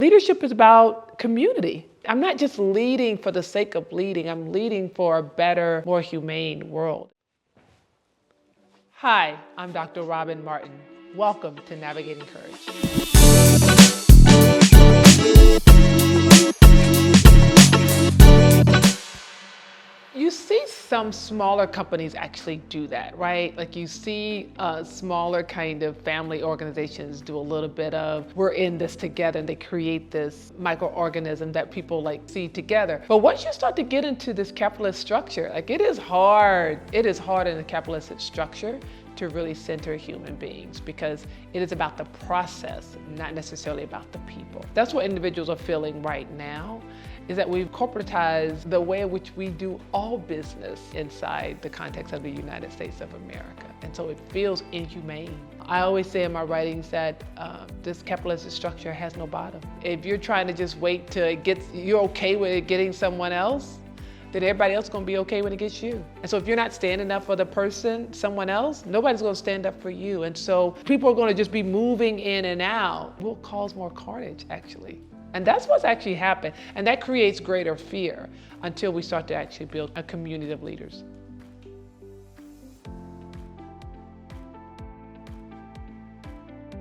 Leadership is about community. I'm not just leading for the sake of leading. I'm leading for a better, more humane world. Hi, I'm Dr. Robin Martin. Welcome to Navigating Courage. You see some smaller companies actually do that, right? Like you see smaller kind of family organizations do a little bit of, we're in this together, and they create this microorganism that people like see together. But once you start to get into this capitalist structure, like it is hard in a capitalistic structure to really center human beings, because it is about the process, not necessarily about the people. That's what individuals are feeling right now, is that we've corporatized the way in which we do all business inside the context of the United States of America. And so it feels inhumane. I always say in my writings that this capitalist structure has no bottom. If you're trying to just wait till you're okay with it getting someone else, then everybody else is gonna be okay when it gets you. And so if you're not standing up for the person, someone else, nobody's gonna stand up for you. And so people are gonna just be moving in and out. It will cause more carnage, actually. And that's what's actually happened. And that creates greater fear until we start to actually build a community of leaders.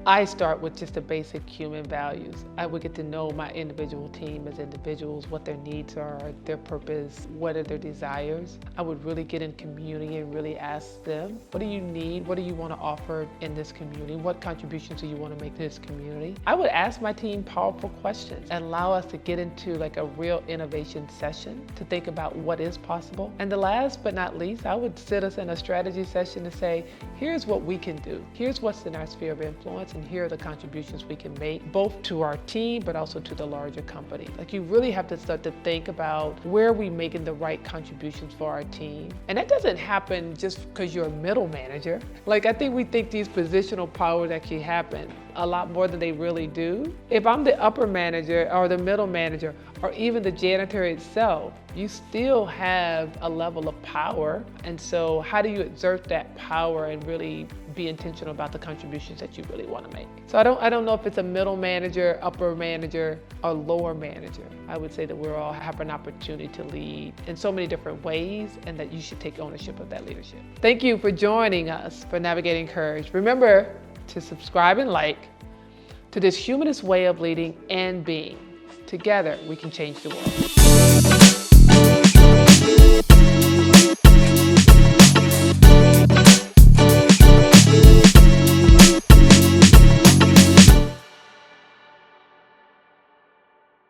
I start with just the basic human values. I would get to know my individual team as individuals, what their needs are, their purpose, what are their desires. I would really get in community and really ask them, what do you need? What do you want to offer in this community? What contributions do you want to make to this community? I would ask my team powerful questions and allow us to get into like a real innovation session to think about what is possible. And the last but not least, I would sit us in a strategy session to say, here's what we can do. Here's what's in our sphere of influence. And here are the contributions we can make, both to our team, but also to the larger company. Like you really have to start to think about where are we making the right contributions for our team. And that doesn't happen just because you're a middle manager. Like I think we think these positional powers actually happen a lot more than they really do. If I'm the upper manager or the middle manager or even the janitor itself, you still have a level of power. And so how do you exert that power and really be intentional about the contributions that you really want to make? So I don't know if it's a middle manager, upper manager, or lower manager. I would say that we all have an opportunity to lead in so many different ways, and that you should take ownership of that leadership. Thank you for joining us for Navigating Courage. Remember to subscribe and like to this humanist way of leading and being. Together, we can change the world.